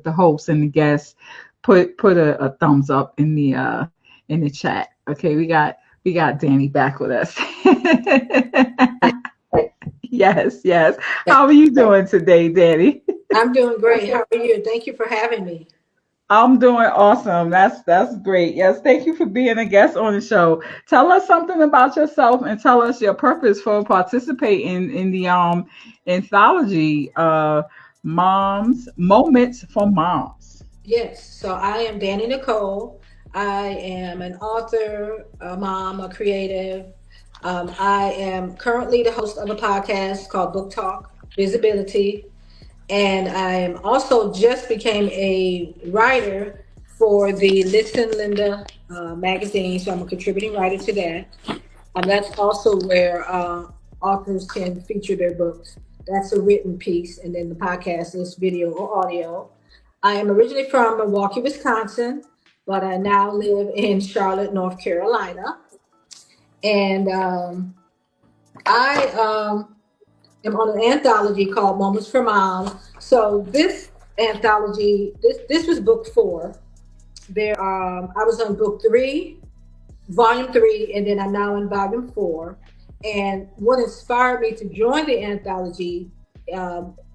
the host and the guests, put a thumbs up in the chat. Okay, we got Danny back with us. Yes, yes. How are you doing today, Danny? I'm doing great. How are you? Thank you for having me. I'm doing awesome. That's great. Yes, thank you for being a guest on the show. Tell us something about yourself and tell us your purpose for participating in the anthology Moms Moments for Moms. Yes, so I am Danny Nicole. I am an author, a mom, a creative. I am currently the host of a podcast called Book Talk Visibility, and I am also just became a writer for the Listen Linda magazine. So I'm a contributing writer to that. That's also where authors can feature their books. That's a written piece, and then the podcast is video or audio. I am originally from Milwaukee, Wisconsin, but I now live in Charlotte, North Carolina. And I am on an anthology called Moments for Moms. So this anthology, this was book four. I was on book three, volume three, and then I'm now in volume four. And what inspired me to join the anthology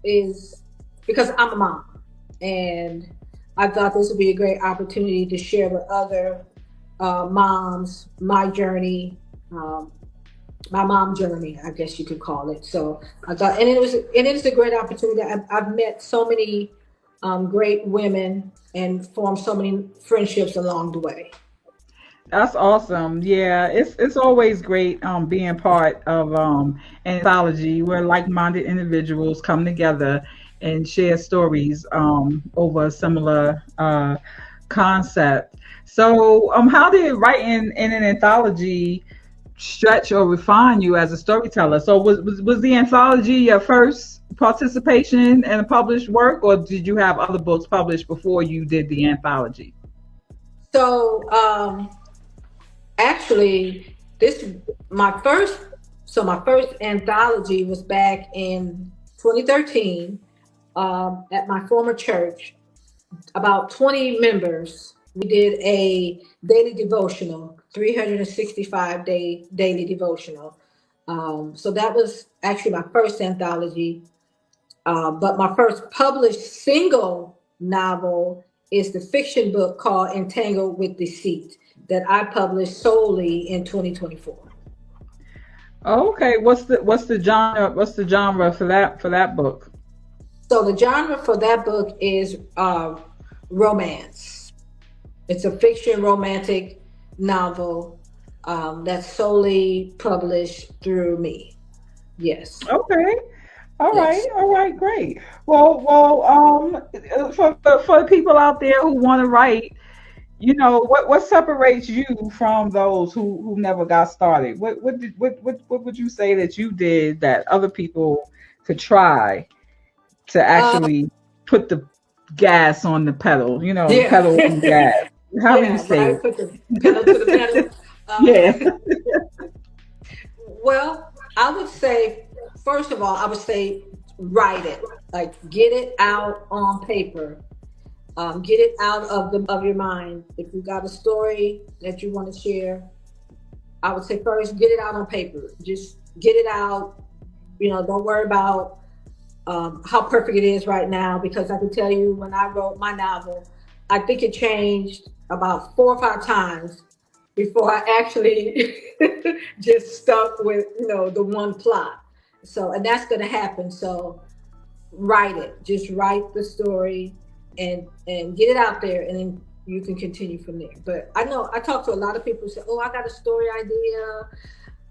is because I'm a mom, and I thought this would be a great opportunity to share with other moms my journey, um, my mom journey, I guess you could call it. So I thought, and it is a great opportunity. I've met so many great women and formed so many friendships along the way. That's awesome. Yeah, it's always great being part of an anthology where like-minded individuals come together and share stories over a similar concept. So, how did writing in an anthology stretch or refine you as a storyteller? So, was the anthology your first participation in a published work, or did you have other books published before you did the anthology? So actually, this my first. So my first anthology was back in 2013 at my former church. About 20 members. We did a daily devotional, 365-day daily devotional. So that was actually my first anthology. But my first published single novel is the fiction book called Entangled with Deceit that I published solely in 2024. Okay, what's the genre for that book? So the genre for that book is romance. It's a fiction romantic novel that's solely published through me. Yes. Okay. Yes. All right, great. For the people out there who want to write, what separates you from those who never got started? What would you say that you did that other people could try to Uh, actually put the gas on the pedal? yeah. Pedal on the gas. How do you Yeah, say right. it? Put the pedal to the metal. Yeah. Well, I would say, first of all, I would say write it. Like get it out on paper. Get it out of your mind. If you got a story that you want to share, I would say first get it out on paper. Just get it out. Don't worry about how perfect it is right now because I can tell you when I wrote my novel, I think it changed about four or five times before I actually just stuck with the one plot. So and that's going to happen. So write it. Just write the story and get it out there, and then you can continue from there. But I know I talk to a lot of people who say, "Oh, I got a story idea."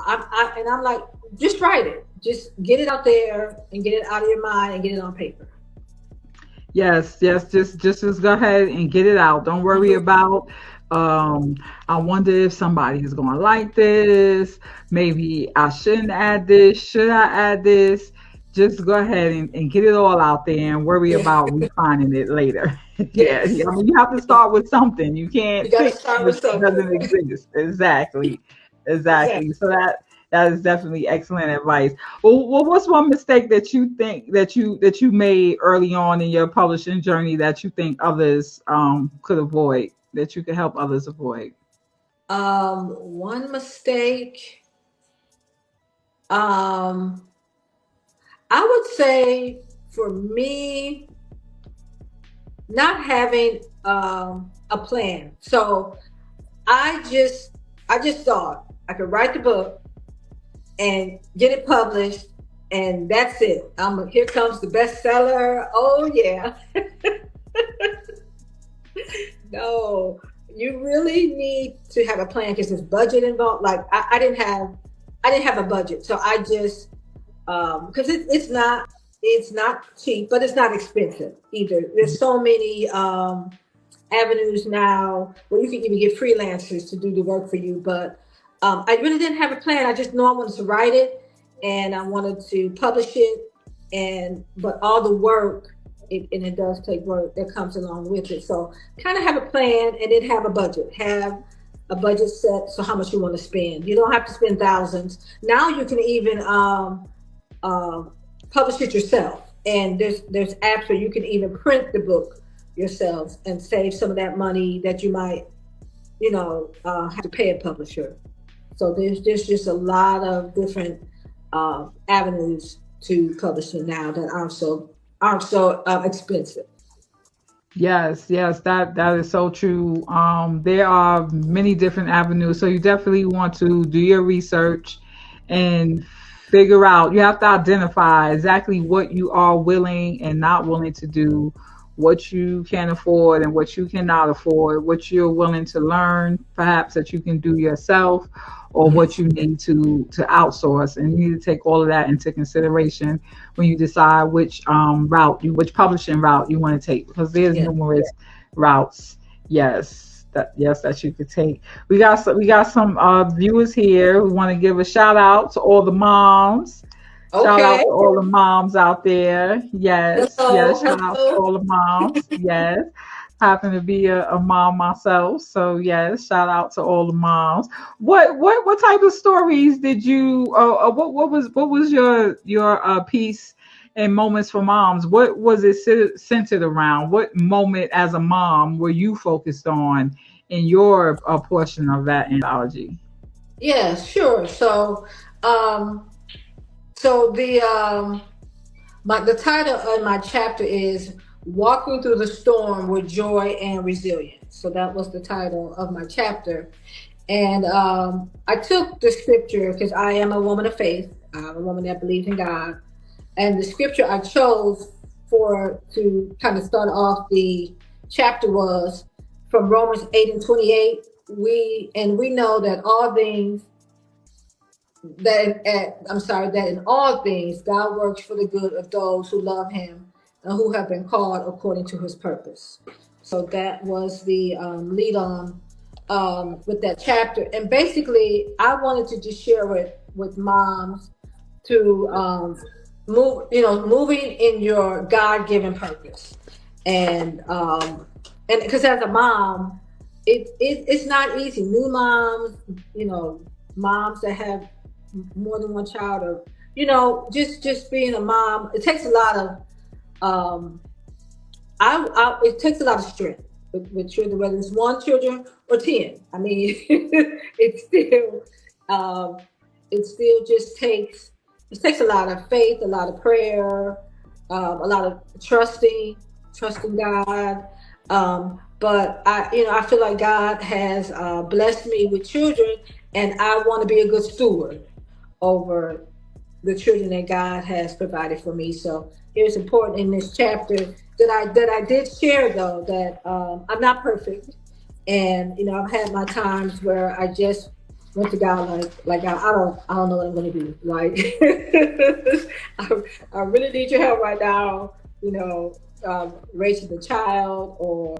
And I'm like, just write it. Just get it out there and get it out of your mind and get it on paper. Yes, yes, just go ahead and get it out. Don't worry Mhm. about I wonder if somebody is gonna like this. Maybe I shouldn't add this. Should I add this? Just go ahead and get it all out there and worry Yeah. about refining it later. Yeah, Yes. I mean you have to start with something. You You can't got to fix start with what something. doesn't exist. Exactly. Exactly. Exactly. So That is definitely excellent advice. Well, what's one mistake that you think that you made early on in your publishing journey that you think others could avoid, that you could help others avoid? One mistake. Um, I would say for me, not having a plan. So I just I just thought I could write the book and get it published, and that's it. Here comes the bestseller. Oh yeah. No, you really need to have a plan because there's budget involved. Like I didn't have a budget, so I just because it's not cheap, but it's not expensive either. There's so many avenues now where you can even get freelancers to do the work for you. But I really didn't have a plan. I just know I wanted to write it and I wanted to publish it, and but all the work. And it does take work that comes along with it. So kind of have a plan and then have a budget. Have a budget set so how much you want to spend. You don't have to spend thousands. Now you can even um, publish it yourself. And there's apps where you can even print the book yourself and save some of that money that you might have to pay a publisher. So there's just a lot of different avenues to publishing now that aren't so expensive. Yes, yes, that is so true. There are many different avenues, so you definitely want to do your research and figure out. You have to identify exactly what you are willing and not willing to do, what you can afford and what you cannot afford, what you're willing to learn, perhaps that you can do yourself, or Mhm. what you need to outsource. And you need to take all of that into consideration when you decide which publishing route you want to take, because there's Yeah. numerous routes. Yes, that you could take. We got some viewers here. We want to give a shout out to all the moms. Shout out Okay. to all the moms out there. Yes, Hello. yes, shout out to Hello. all the moms. Yes. Happen to be a mom myself. So yes, shout out to all the moms. What type of stories did you what was your piece and moments for moms? What was it centered around? What moment as a mom were you focused on in your portion of that anthology? Yeah, sure. Um, so the title of my chapter is "Walking Through the Storm with Joy and Resilience." So that was the title of my chapter, and I took the scripture because I am a woman of faith. I'm a woman that believes in God, and the scripture I chose for to kind of start off the chapter was from Romans 8:28. We know that all things that in all things God works for the good of those who love Him and who have been called according to His purpose. So that was the lead on with that chapter, and basically I wanted to just share it with moms to moving in your God given purpose, and because as a mom, it's not easy. New moms, moms that have more than one child, or just being a mom, it takes a lot of um it takes a lot of strength with children, whether it's one children or 10. I mean, it's still um it still just takes a lot of faith, a lot of prayer, a lot of trusting God. But I feel like God has blessed me with children, and I want to be a good steward over the children that God has provided for me. So it's important in this chapter that I did share, though, that I'm not perfect, and I've had my times where I just went to God like I don't know what I'm going to do. Like I really need your help right now. Raising the child or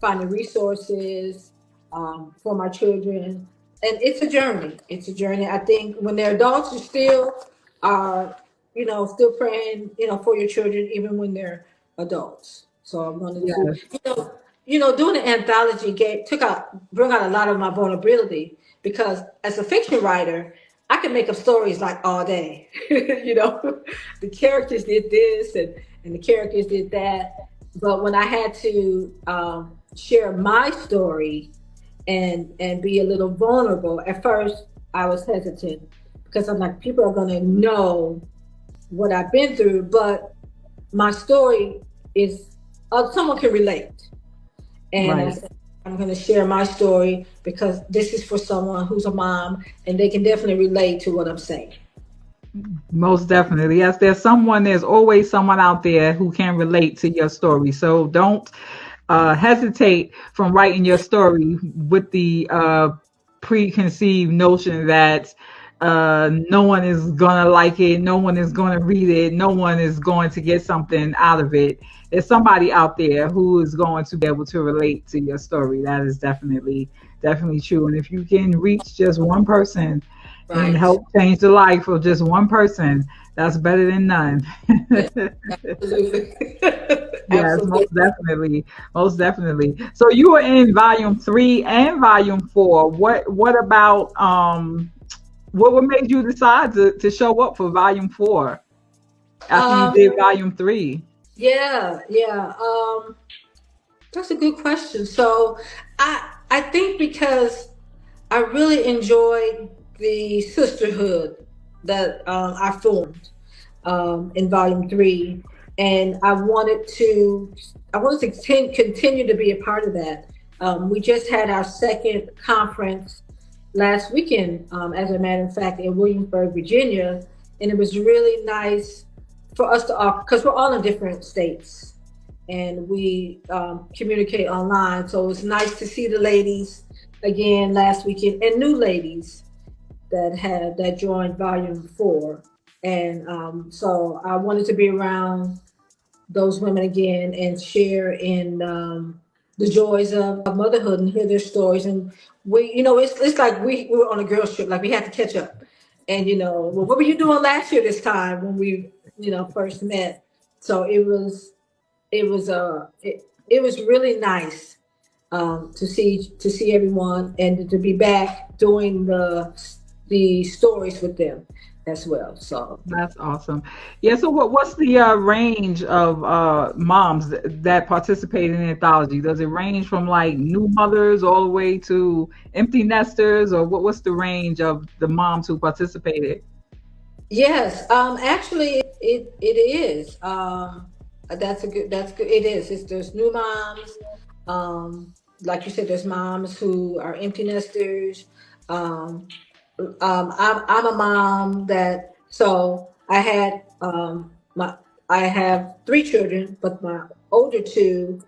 finding resources for my children, and it's a journey. It's a journey. I think when they're adults, you still are, still praying, for your children, even when they're adults. So I wanted to, Yes. doing an anthology bring out a lot of my vulnerability because as a fiction writer, I can make up stories like all day. The characters did this and the characters did that. But when I had to share my story and be a little vulnerable, at first I was hesitant because I'm like, people are going to know what I've been through, but my story is someone can relate. And I Right. said, I'm going to share my story because this is for someone who's a mom and they can definitely relate to what I'm saying. Most definitely. Yes, there's always someone out there who can relate to your story. So don't hesitate from writing your story with the preconceived notion that no one is going to like it, no one is going to read it, no one is going to get something out of it. There's somebody out there who is going to be able to relate to your story. That is definitely true. And if you can reach just one person and Right. help change the life of just one person, that's better than none. Yeah, absolutely. Yes, Absolutely. most definitely, most definitely. So you were in volume 3 and volume 4. What about what made you decide to show up for volume 4 after you Um, did volume 3? yeah, yeah. That's a good question. So I think because I really enjoyed the sisterhood that I formed in volume 3, and I wanted to continue to be a part of that. We just had our second conference last weekend, as a matter of fact, in Williamsburg, Virginia, and it was really nice for us to all, because we're all in different states and we communicate online. So it was nice to see the ladies again last weekend and new ladies that joined Volume 4, and so I wanted to be around those women again and share in the joys of motherhood and hear their stories. And it's like we were on a girls trip, like we had to catch up. And well, what were you doing last year this time when we first met? So it was really nice to see everyone and to be back doing the stories with them as well. So That's awesome. Yeah. So what's the range of moms that participate in anthology? Does it range from like new mothers all the way to empty nesters, or what's the range of the moms who participated? yes, actually it is. That's good. It is. There's new moms. Like you said, there's moms who are empty nesters. Um, I'm a mom that so I have 3 children, but my older two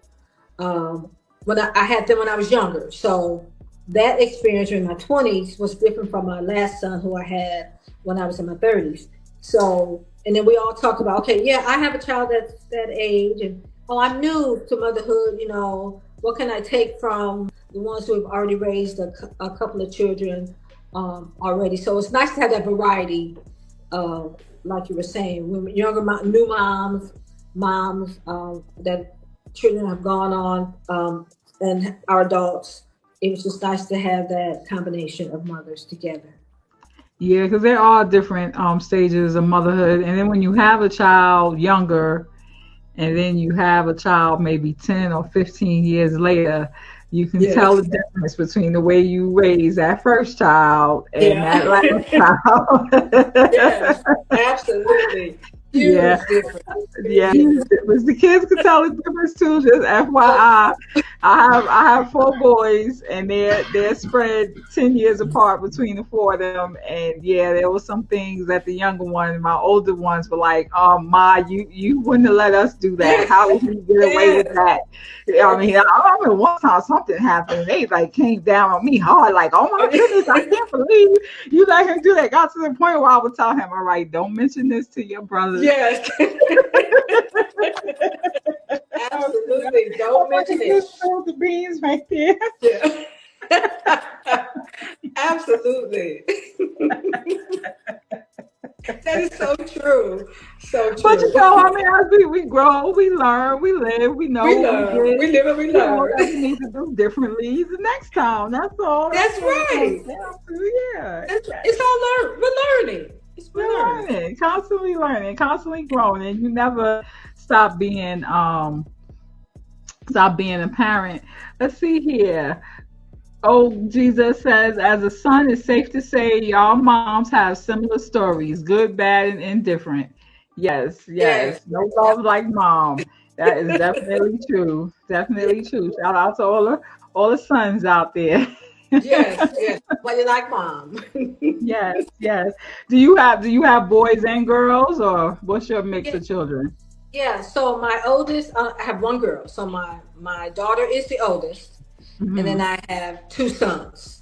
when I had them when I was younger. So that experience in my 20s was different from my last son who I had when I was in my 30s. So, and then we all talk about, okay, yeah, I have a child that's that age, and oh, I'm new to motherhood. What can I take from the ones who have already raised a couple of children already? So it's nice to have that variety, uh, like you were saying, women, new moms that children have gone on, and our adults. It was just nice to have that combination of mothers together. Yeah, because there are different stages of motherhood, and then when you have a child younger, and then you have a child maybe 10 or 15 years later, you can tell the Yes. difference between the way you raise that first child and Yeah. that last child. Yes. Absolutely. Yeah, Huge difference. yeah, Huge difference. the kids can tell the difference too. Just Oh, FYI, I have 4 boys, and they're spread 10 years apart between the four of them. And yeah, there were some things that the younger ones, my older ones, were like, "Oh, Ma, you wouldn't have let us do that. How did you get away with yes. that?" I mean, Yes. I remember one time something happened. They like came down on me hard, like, "Oh my goodness, I can't believe you let him do that." Got to the point where I would tell him, "All right, don't mention this to your brothers." Yes. Absolutely. Oh Don't my mention it. goodness, throw the beans right there. Yeah. Absolutely. That is so true. So But true. I mean, as we grow, we learn, we live, we know We what we learn. did, We live and we we know learn. that we need to do differently the next time. That's all. That's That's what it comes right. down to. Yeah. It's all we're learning. We're We're learning. learning, constantly growing, and you never stop being a parent. Let's see here. Oh, Jesus says, as a son, it's safe to say y'all moms have similar stories, good, bad, and indifferent. Yes, Yes. yes. No love like mom. That is definitely true. Definitely true. Shout out to all the sons out there. Yes. Yes. Well, you like mom. Yes, yes. Do you have boys and girls, or what's your mix Yeah. of children? Yeah. So my oldest, I have one girl. So my daughter is the oldest, and then Hmm. I have two sons.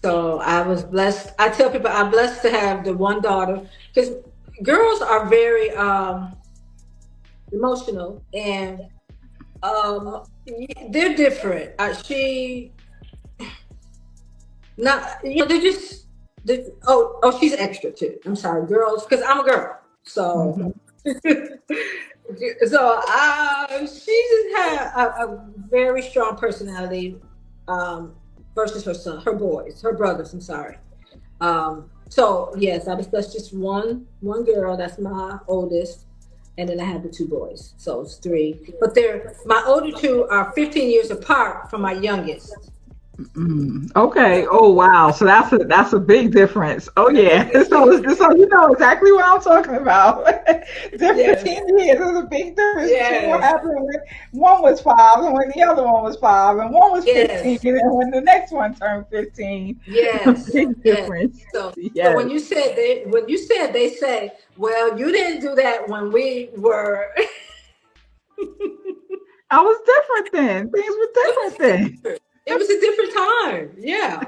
So I was blessed. I tell people I'm blessed to have the one daughter because girls are very emotional and they're different. She not they're just she's extra too. I'm sorry, girls, because I'm a girl. So Hmm. she just had a very strong personality um, versus her boys, her brothers. I'm sorry. So yes, I was blessed just one girl. That's my oldest, and then I had the two boys. So it's three. But they're my older two are 15 years apart from my youngest. Mm, okay. Oh wow. So that's a big difference. Oh yeah. Yes, So you know exactly what I'm talking about. yes, 15 years is a big difference between what yes, happened when one was 5 and when the other one was 5 and one was 15 yes. and when the next one turned 15. Yes, Big yes. difference. So Yes. when you said they say, well, you didn't do that when we were. I was different then. Things were It was different then. different. It was a different time. Yeah.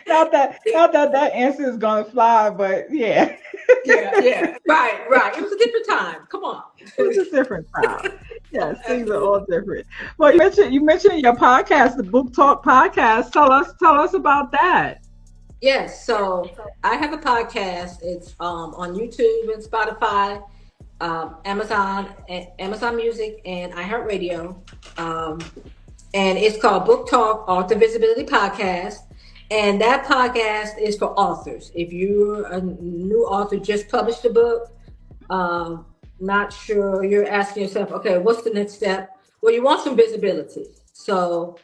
Not that answer is gonna fly, but yeah. Yeah, yeah. Right, right. It was a different time. Come on. It was a different time. Yes, things are Absolutely. all different. Well, you mentioned your podcast, the Book Talk podcast. Tell us about that. Yes. So I have a podcast. It's on YouTube and Spotify, Amazon Music, and iHeartRadio. Um, and it's called Book Talk Author Visibility Podcast. And that podcast is for authors. If you're a new author, just published a book, um, not sure, you're asking yourself, okay, what's the next step? Well, you want some visibility. So